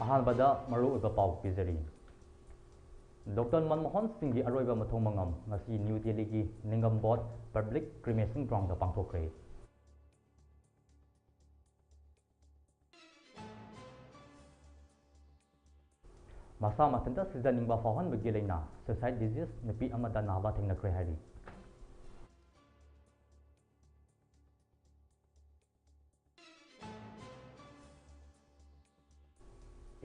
अहानबदा मरुओइबा पाउ पिजरी डॉक्टर मनमोहन सिंह की अरोइबा मथों मंगम ngasi न्यू दिल्ली की Nigam Bodh public cremation ground पांथोखरे मसा मथंता सिजनिंगबा फाहनबगी लेना सुसाइड डिजीज नुपी अमदा नाबा थेंगनखरे हारि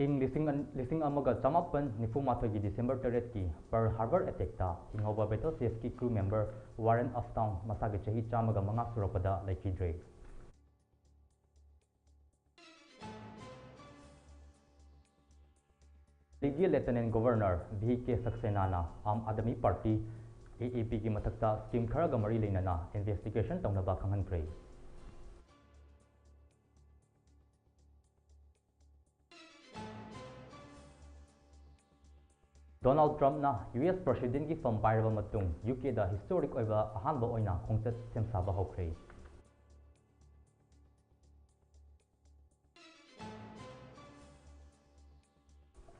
इन लिसिंग अमगा चमापन निफुमाथो की दिसंबर 3 की पर्ल हार्बर अटैक हिंगोबा बेटल सीएस की क्रू मेंबर वारन अफ्टाउन मसा के चही चामगा मंगा सुरपदा लेखिद्रे दिल्ली लेफ्टिनेंट गवर्नर भी के सक्सेना आम आदमी पार्टी एएपी की मथक्ता स्कीम खरगा मरी लेना इन्वेस्टिगेशन तौनबा खंगनख्रे डोनाल्ड ट्रम्पना यूएस प्रेसिडेंट की फम पाइरबा मतुंग यूके दा हिस्टोरिक ओइबा अहानबा ओइना खोंचत सेमसाबा होख्रे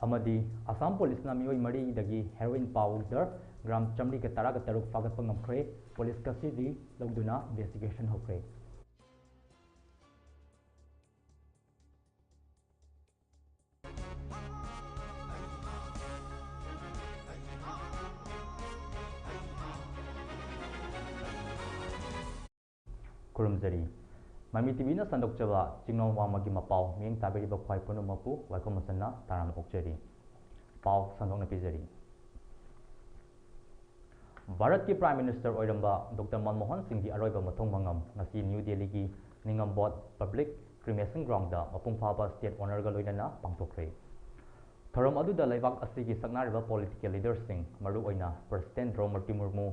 अमदी असम पुलिसना मियोई मरी दगी हेरोइन पाउडर ग्राम चमरी के तराग तरुक फागत ngमख्रे पुलिस कस्टडी लौदुना इन्वेस्टिगेशन होख्रे खुरुमजरी ममी टीवी संदोकचबा चिंगलों वांगमगी मपाओ मियंग ताबेरिबा ख्वाई पुनुमपु वाइखोम मसन्ना ताराम ओक्चरी पाव संदोकना पिजरी भारत की प्राइम मिनिस्टर ओइरंबा डॉक्टर मनमोहन सिंह की अरोइबा मथों मंगम ngasi न्यू दिल्ली की Nigam Bodh public cremation ground मपुंग फाबा स्टेट ओनरगा लोइनना पांथोखरे थोरम अदुदा लेबाक असिगी सकनारिबा पॉलिटिकल लीडर्सिंग मरु ओइना president Droupadi Murmu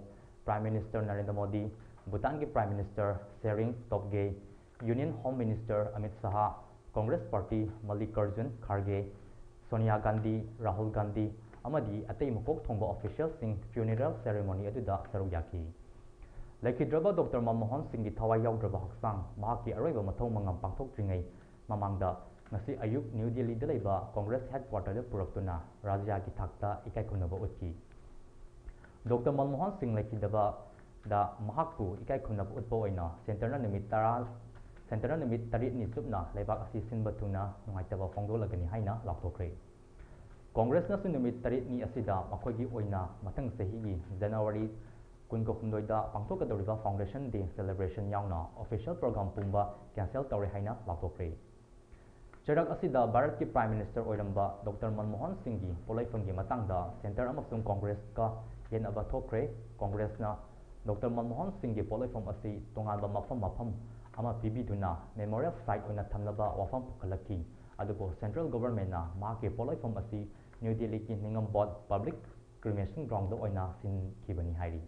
prime minister Narendra Modi Bhutan की prime minister Tshering Tobgay union home minister Amit Shah Congress party Mallikarjun खड़गे सोनिया गांधी राहुल गांधी अमदी अतई मकोक थोंबा ऑफिशियल फ्यूनरल सेरेमनी अदुदा सरुक याखी लेखिद्रबा डॉक्टर मनमोहन सिंह की थवाई याउद्रबा हक्सांग महाकी अरोइबा मथौ मंगम पांथोक्ट्रिङै ममांगदा ngasi ayuk न्यू दिल्ली दा लेबा कांग्रेस हेडक्वार्टर पुरक्तुना राज्य की थाक्ता इकाइखुनबा उत्की डॉक्टर मनमोहन सिंह लेखिदबा दा महाकु इकाइखुनबा उत्पा ओइना सेंटरना नुमित 8 नि सुपना लेबाक असि सिनबा थुना नुंगाइतबा फोंदोलगनि हाइना लाथोखरे कांग्रेस नसु नुमित 8 नि असिदा मखोइगी ओइना मथंग सहीगी जनवरी 19 दा पांथोकदौरिबा फाउंडेशन डे सेलिब्रेशन याउना ऑफिशियल प्रोग्राम पुंबा कैंसल तौरे हाइना लाथोखरे चरक असिदा भारत की प्राइम मिनिस्टर ओइरंबा डॉक्टर मनमोहन सिंह की पोलाइफंगी मतंगदा सेंटर अमसुंग कांग्रेस का येनबा थोखरे कांग्रेसना डॉक्टर मनमोहन सिंह की पोलाइफम असि तोंगानबा मफम अमा पिबिदुना मेमोरियल साइट ओइना थमनबा वाफम पुखलकी अदुबो सेंट्रल गवर्नमेंटना माके पोलाइफम असि न्यू दिल्ली की Nigam Bodh public cremation ground ओइना सिनखिबनी हाइरी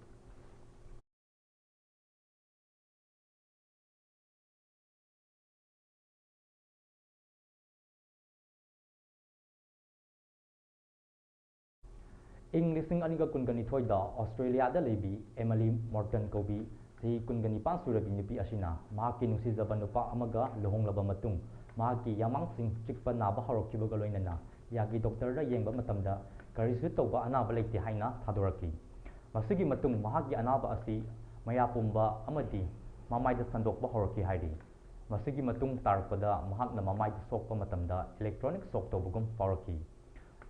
ꯏꯪ 2022ꯗ ऑस्ट्रेलियादा लेबी एमिली मॉर्टन कौबी चही 19 सूरबी नुपी असिना महाकी नुसिजबा नुपा अमगा लुहोंगलबा मतुंग महाकी यामांगसिंग चिकपा नाबा हौरखिबगा लोइनना यागी डॉक्टरदा येंगबा मतमदा करिसु तौबा अनाबा लेते हाइना थादोरकी मसिगी मतुंग महाकी अनाबा असि मयापुंबा अमदी ममाइदा संदोकबा हौरखि हाइरी मसिगी मतुंग तारकपदा महाकना ममाइदा सोकपा मतमदा इलेक्ट्रॉनिक शॉक तौबगुम फाउरखि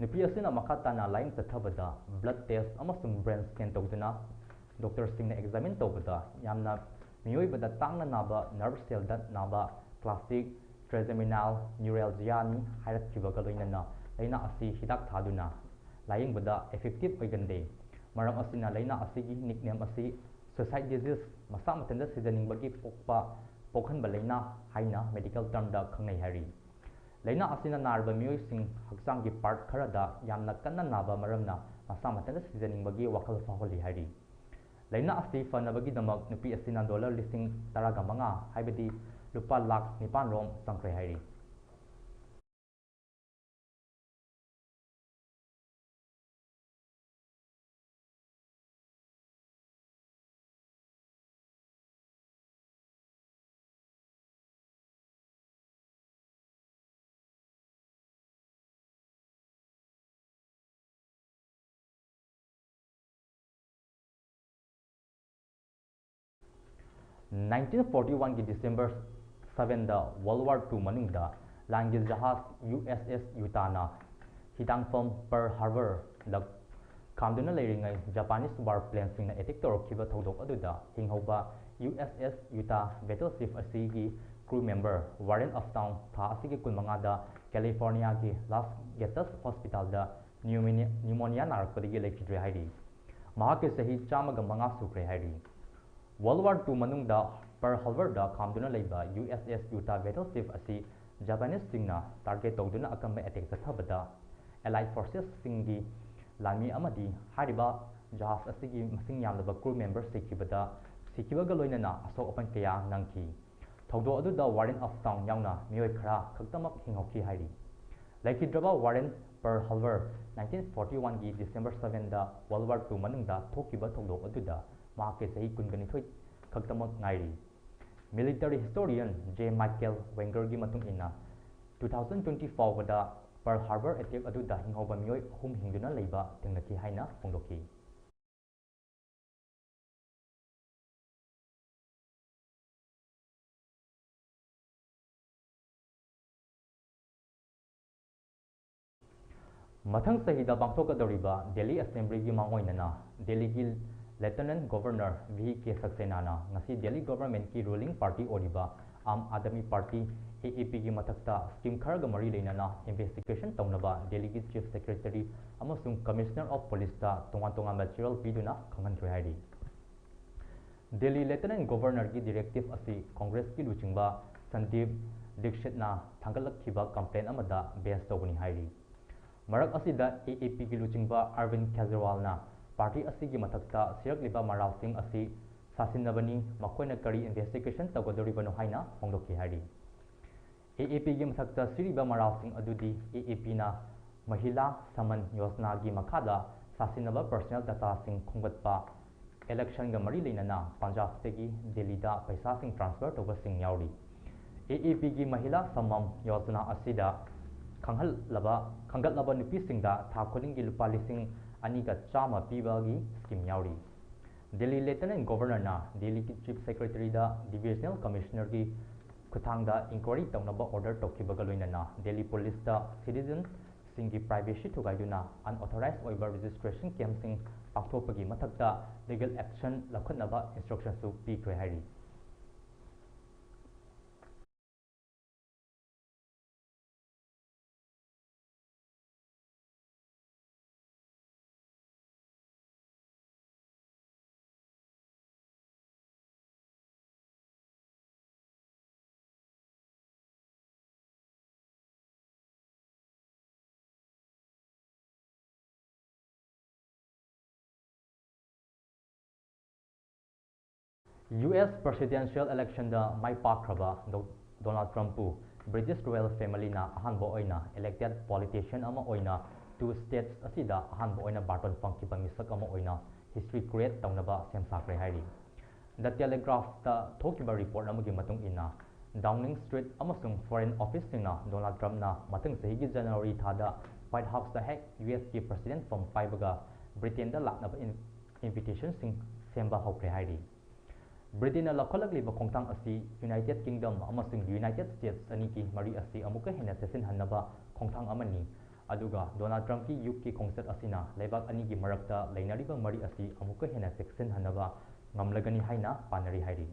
नुपी असना मखाताना लाइंग चथबदा ब्लड टेस्ट अमसुंग ब्रेन स्कैन तौदना डॉक्टर सिंह एग्जामिन तौबदा यामना मियोइबदा तांगना नाबा नर्व सेल नाबा क्लासिक ट्रेजेमिनाल न्यूरalgia नि हाइरखिबगा लोइनना लैना असि हिदाक थादुना लाइंगबदा इफेक्टिव ओइगंदे मरम असना लैना असिगी निकनेम असि सुसाइड डिजीज मसा मतंदा सिजनिंगबगी पोखनबा लैना हाइना मेडिकल टर्मदा खंगनै हाइरी लैना असिना नारबा मियोइसिंग हक्चांगी पार्ट खरदा यामना कन्ना नाबा मरमना मसा मतंदा सिजनिंगबगी वखल फाहोली हाइरी लैना असि फनबगीदमक नुपी असिना $15,000 हाइबदी लुपा लाख 9 रोम संख्रे हाइरी। 1941 की December 7 da World War II manungda langi jahaz USS Utah hitangfam Pearl Harbor da kamduna leiringai Japanese warplane singna attack torkiba thodok aduda hinghoba USS Utah battleship asigi crew member Warren Uptown tha asigi kulmanga da California ki Las Gatas Hospital da pneumonia narakpadigi lekhidre haidi mahake sahi chamaga manga sukre haidi World War II manungda Pearl Harbor da kamduna leiba USS Utah battleship asi Japanese singna target tawduna akamba attack sathabada Allied forces singi lami amadi hariba jahaz asigi masing yamlaba crew member sikibaga loinana asok apan kaya nangki thawdo aduda Warren Uptown yauna mioi khara khaktamak hinghoki hairi laikhidraba Warren Pearl Harbor 1941 gi December 7 da World War II manungda thokiba thawdo aduda mahake sahi kungani thoi khaktamak ngairi military historian J Michael Wenger gi matung ina 2024 da Pearl Harbor attack aduda hinghoba mioi hum hingduna leiba tingnaki haina phongdoki mathang sahida bangthokadoriba Delhi Assembly gi mangoinana Delhi gi Lieutenant Governor V.K. Saxena na ngasi Delhi government ki ruling party oriba Aam Aadmi Party AAP gi mathakta scheme kharga mari leinana investigation tawnaba Delhi gi Chief Secretary amasung Commissioner of Police ta tonga material piduna khangan haidi Delhi Lieutenant Governor gi directive asi Congress ki luchingba Sandeep Dixit na thangalakhiba complaint amada base tawni haidi marak asida AAP gi luchingba Arvind Kejriwal na party asigi mathakta sirakliba maral sing asi sasinabani makoina kari investigation tagodoribano haina hongdoki haidi AAP gi mathakta siriba maral sing adudi AAP na mahila saman yojana gi makhada sasinaba personal data sing khongbatpa election ga mari leinana Punjab tegi Delhi da paisa sing transfer toba sing yauri AAP gi mahila samam yojana asida khanghatlaba nupi singda tha kholingi lupa lising aniga chama pibagi scheme yauri Delhi Lieutenant Governor na Delhi ki Chief Secretary da Divisional Commissioner gi kuthangda inquiry tawnaba order tokibaga loinana Delhi Police da citizen singi privacy thugaiduna unauthorized oiba registration camp sing pakthopagi mathakta legal action lakhatnaba instructions su pikre hairi US presidential election da mai pakraba Donald Trump pu British royal family na ahanbo oina elected politician ama oina two states asida ahanbo oina baton pangkiba misak ama oina history create tawnaba semsakre hairi The Telegraph ta thokiba report amagi matung ina Downing Street amasung Foreign Office singna Donald Trump na matung sahi gi January thada White House da hek US ki president from paibaga Britain da laknaba invitation sing semba hokre hairi Britain la kholakliba khongtang asi United Kingdom amasung United States aniki mari asi amuka hena sesin hannaba khongtang amani aduga Donald Trump ki UK khongset asina leibak anigi marakta leinariba mari asi amuka hena section hannaba ngamlagani haina panari hairi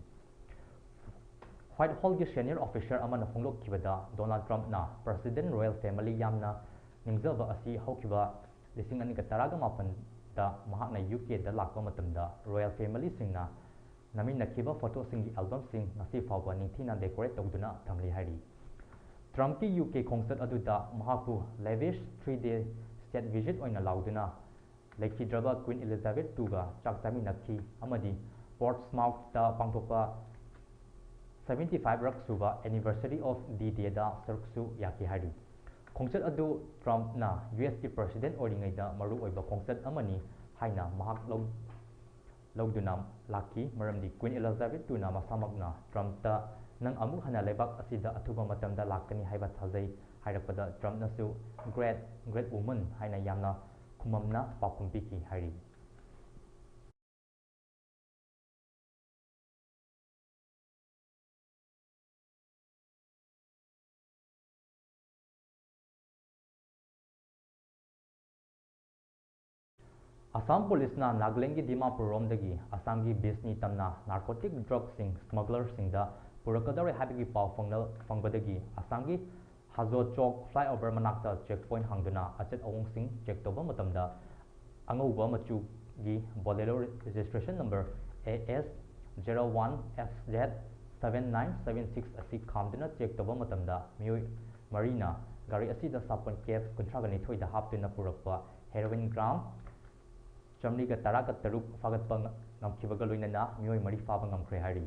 White Hall gi senior officer amana phonglok kibada Donald Trump na President Royal Family yamna ningjaba asi haukiba lising ani ka taraga mapan da mahakna UK da lakba matamda Royal Family singna nami nakhiba photo singi album sing ngasi fawba ningthina decorate tawduna thamli hari Trump ki UK khongset aduda mahaku lavish 3-day state visit oina lauduna lekhidraba Queen Elizabeth II ga chaktami nakhi amadi Portsmouth da pangthopa 75 rak suba anniversary of D-Day da sarksu yaki hari khongset adu Trump na US ki president oringai da maru oiba khongset amani haina mahak lawduna laki maramdi Queen Elizabeth II na masamakna Trump ta nang amuk hana lebak asida athuba matamda lakani haiba thajai hairakpada Trump na su great woman haina yamna khumamna pakumpi ki hari Assam Police na Nagaland ki Dimapur romdagi Assam ki Bisni tamna narcotic drug smuggler singda purakadare habigi paw fangbadagi Assam ki Hazo Chok flyover manakta checkpoint hangduna achet awong sing check toba matamda angauba machu gi Bolero registration number AS01FZ 7976 asi khamduna check toba matamda mioi Marina gari asida sapon case kontragani thoida haptuna purakpa heroin gram Chamni ka taraka taruk fagatpa ngamkibaga loinana mioi mari faba ngamkre hari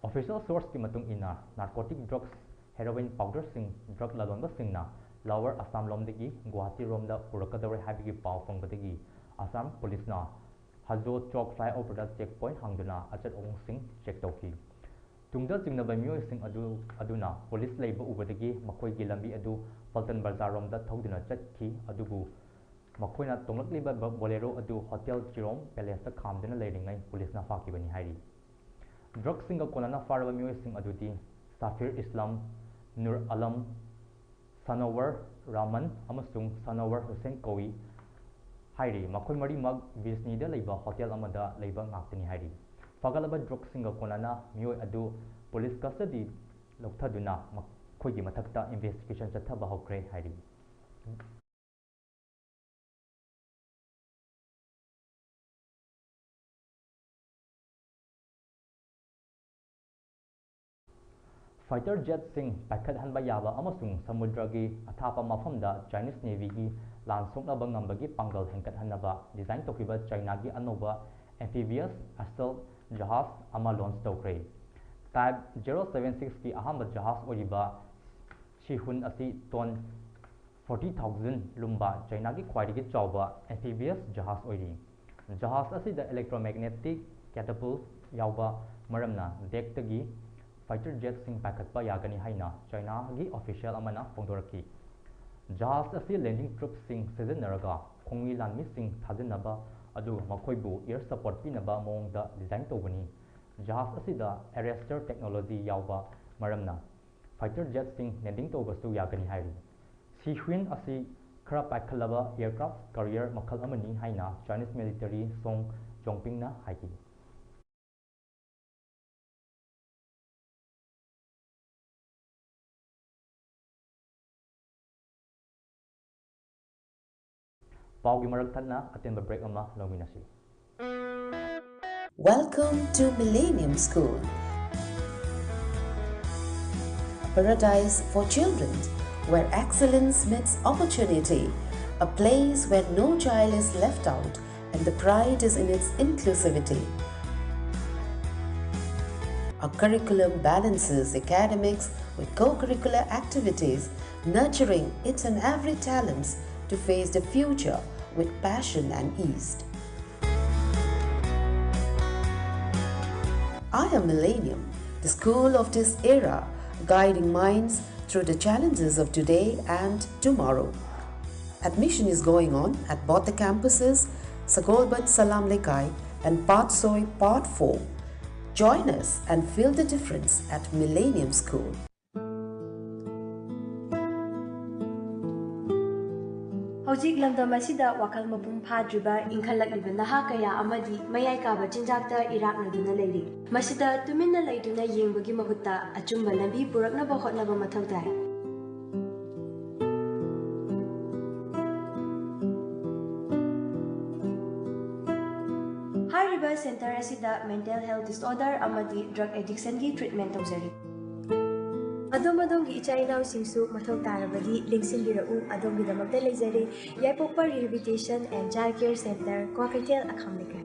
official source ki matung ina narcotic drugs heroin powder sing drug lalonba singna lower Assam lomdagi Guwahati romda purakadore habigi paw fangbadagi Assam police na Hazo Chok flyover da checkpoint hangduna achat ong sing check tawki tungda jingnaba mioi sing aduna police leiba ubadagi makoi gi lambi adu Paltan Bazaar romda thoduna chatki adubu Makoina tonglakliba Bolero adu Hotel Chirom Palace khamduna leiringai police na fakibani hairi drug singa konana faraba mioi sing adudi Safir Islam Nur Alam Sanawar Raman amasung Sanawar Hussein Kowi hairi makoi mari mag Bisni da leiba hotel amada leiba ngaktani hairi fagalaba drug singa konana mioi adu police custody lokthaduna makoi gi mathakta investigation chathaba hokre hairi Fighter jet sing pakat hanba yaba amasung samudragi athapa mafamda Chinese Navy gi lansoknaba ngambagi pangal hengkat hanaba design tokiba China gi anoba amphibious assault jahaz ama launch tokre type 076 ki ahamba jahaz oriba Shihun asi ton 40,000 lumba China gi khwaidagi chawba amphibious jahaz ori jahaz asi da electromagnetic catapult yawba maramna deck tagi fighter jet sing pakatpa yagani haina China gi official amana phongdoraki jahaz asi landing troops sing sejanaraga khongwi lanmi sing thajinaba adu makhoibu air support pinaba mongda design tobani jahaz asi da arrestor technology yawba maramna fighter jet sing landing tobasu yagani hairi Sihwin asi khara pakhalaba aircraft carrier makhal amani haina Chinese military song Chongpingna haiki Paugi marak thanna atenba break ama lominasi Welcome to Millennium School, a paradise for children where excellence meets opportunity, a place where no child is left out and the pride is in its inclusivity. Our curriculum balances academics with co-curricular activities, nurturing each and every talents to face the future with passion and ease. I am Millennium, the school of this era, guiding minds through the challenges of today and tomorrow. Admission is going on at both the campuses, Sagolban Salam Lekai and Patsoy Part 4. Join us and feel the difference at Millennium School. Hojik lamdam asida wakal mapum phadriba inkhalakliba naha kaya amadi mayai kaba jinjakta iraknaduna leiri masida tuminna leiduna yengbagi mahutta achumba lambi puraknaba hotnaba mathau tai Hariba center asida mental health disorder amadi drug addiction gi treatment tawjari Adom-adom gi icha-inaw singsu mathaw tarabadi lingsinbirau adom gidamakta leizari Yaipokpa Rehabilitation and Child Care Center Kwakaitel Akhamnika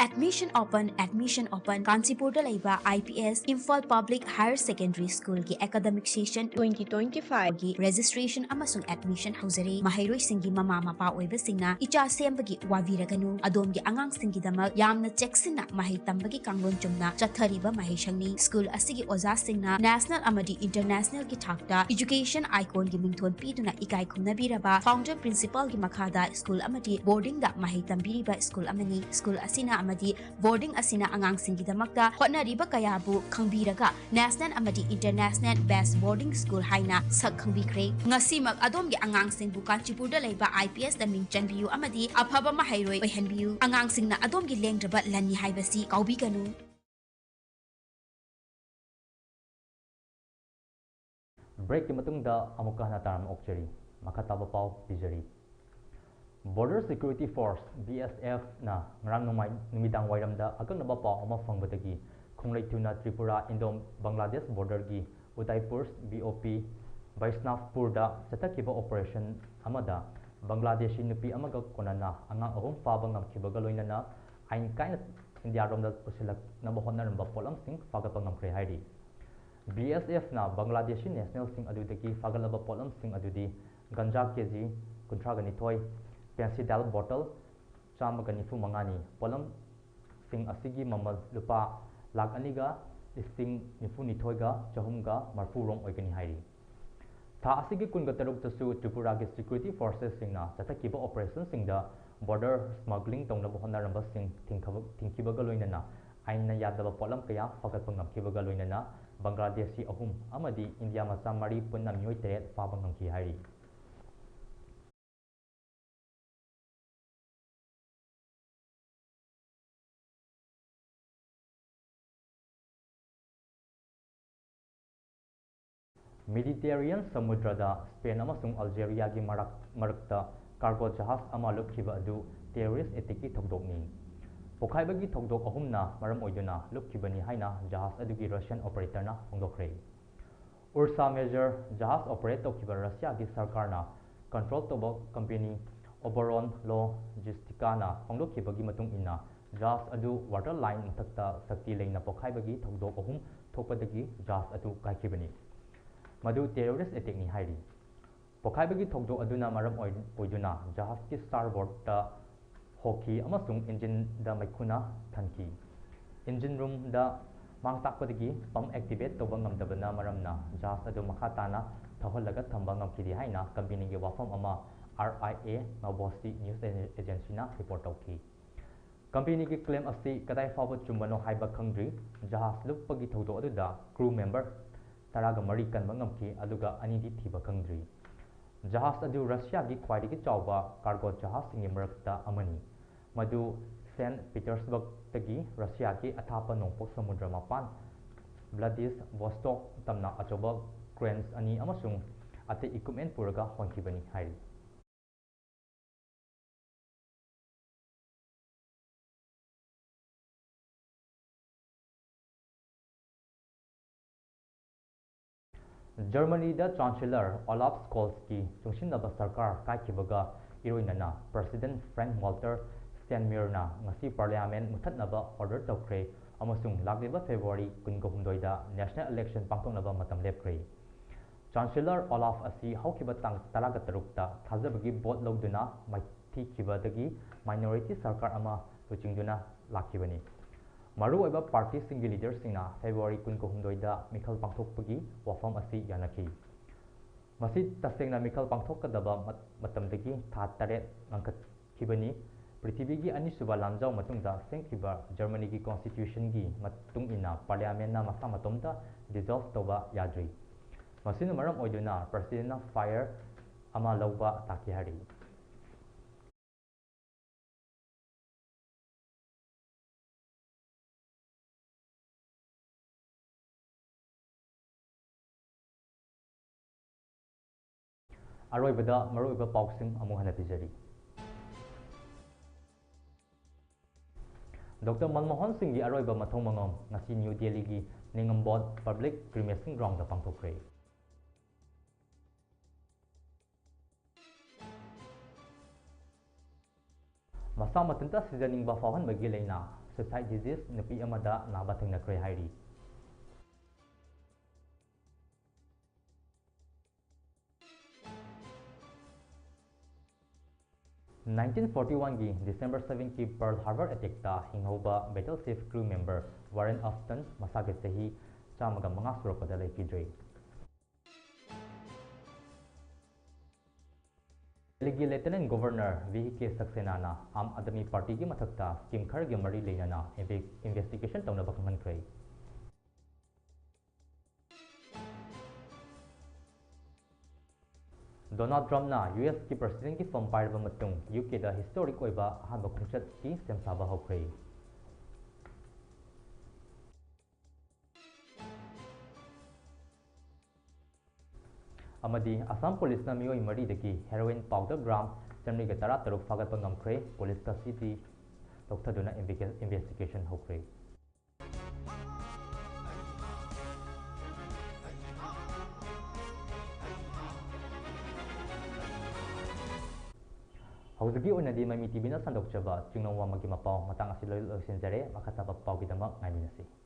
Admission open Kansipurda laiba IPS Imphal Public Higher Secondary School ki academic session 2025 gi registration amasung admission hauzari mahairoi singi mama mapa oiba singna icha sembagi waviraganu adom gi angang singi damak yamna checksina mahai tambagi kanglon chumna chathariba mahishangni school asigi oza singna national amadi international ki thakta education icon gi mingthon piduna ikai khumna biraba founder principal gi makhada school amadi boarding da mahai tambiriba school amani school asina amadi amadi boarding asina angang singidamakta hotnariba kayabu khangbiraga national amadi international best boarding school haina sak khangbikhre ngasimak adomgi angang singbu kanchipurda leiba IPS da ming chanbiyu amadi afaba mahairoi oihanbiyu angang singna adomgi lengdraba lani haibasi kaubi kanu break ki matungda amuka na taram okcheri makataba pau pijari Border Security Force BSF na ngarang numidang wairamda akaknaba pau ama fangbadagi khonglei-tuna Tripura Indom Bangladesh border gi Udaipur BOP Vaisnavpur da chatakiba operation amada Bangladeshi nupi amaga konana angang ahum faba ngamkhibaga loinana ain kaina India romda pusilak naba honnaramba polam sing fagapa ngamkhre hairi BSF na Bangladeshi national sing adudagi fagalaba polam sing adudi ganja kg kuntragani thoi pensidal bottle chamagani fu mangani polam sing asigi mamal lupa lakh aniga listing nifu nithoiga chahumga marfu rong oigani hairi tha asigi kunga taruk tasu Tripura gi security forces singna chatakiba operation singda border smuggling tongna bohna ramba sing thingkibaga loinana aina yadaba polam kaya fagat pangamkibaga loinana Bangladeshi ahum amadi India macha mari punna mioi teret faba ngamki hairi Mediterranean Samudrada Spain amasung Algeria gi marakta cargo jahaz ama lukhiba adu terrorist attack ki thokdokni pokhaibagi thokdok ahumna maram oiduna lukhibani haina jahaz adugi Russian operator na phongdokre Ursa Major jahaz operate tokhiba Russia gi sarkar na control tobo company Oberon Logistica na phongdokhibagi matung ina jahaz adu waterline mathakta sakti leina pokhaibagi thokdok ahum thokpadagi jahaz adu kaikhibani Madu terrorist attack ni hairi pokhaibagi thokdok aduna maram oiduna jahaz ki starboard ta hoki amasung engine da maikhuna thanki engine room da mangtakpadagi pump activate toba ngamdabana maramna jahaz adu makhatana thaholaga thamba ngamkidi haina company gi wafam ama RIA Novosti News Agency na report tawki company gi claim asi kadai fawa chumbano haiba khangri jahaz lupagi thokdok aduda crew member taraga mari kan mangamki aduga anidi thiba khangri jahaz adu Russia gi khwaidagi chawba cargo jahaz singi marakta amani madu St Petersburg tagi Russia gi athapa nongpok samudra mapan Vladivostok tamna achoba cranes ani amasung ate equipment puraga honkibani hairi Germany da Chancellor Olaf Scholz ki chungsinaba sarkar kaikhibaga iroinana President Frank Walter Steinmeier na ngasi parliament muthatnaba order tawkhre amasung lakliba February 16 da national election pangthoknaba matam lepkhre Chancellor Olaf asi hawkhiba tang 13 ta thajabagi vote logduna maithi khibadagi minority sarkar ama luchingduna lakhibani maru oiba party single leaders singna February 16 da mikhal pangthokpagi wafam asi yanaki masi tasengna mikhal pangthokadaba matamdagi tha 8 angkat khibani prithibigi anisuba lamjau matungda sengkhiba Germany gi constitution gi matung ina parliament na masa matomda dissolve toba yadri masina maram oiduna president na fire ama lawba taki hari aroibada maroiba pausing amu hana pijari Dr. Manmohan Singh gi aroiba mathong mangom ngasi New Delhi gi Ningambot Public Cremation Ground da pangthokre masa matanta seasoning ba fawan bagi leina suicide disease nupi amada naba thengnakre hairi 1941 gi December 7 ki Pearl Harbor attack ta hinghoba battleship crew member Warren Upton masage sahi chamaga manga surapada lekidre Delhi Lieutenant Governor VK Saxena na Aam Aadmi Party ki mathakta scheme khar gi mari leina na investigation tawna ba khamankhrai. Donald Trump na US ki president ki form pair ba matung UK da historic oiba ahanba khungchat ki semsaba hokrai. Amadi Assam Police na miyoi mari daki heroin powder gram chamni ga tara taruk fagat pa ngamkhre police custody lokthaduna investigation hokre. Hauzagi onadi MAMI TV na sandok chaba Chinglon Wangmagi Mapao matang asilol osinjare makataba pawgidamak ngaiminasi.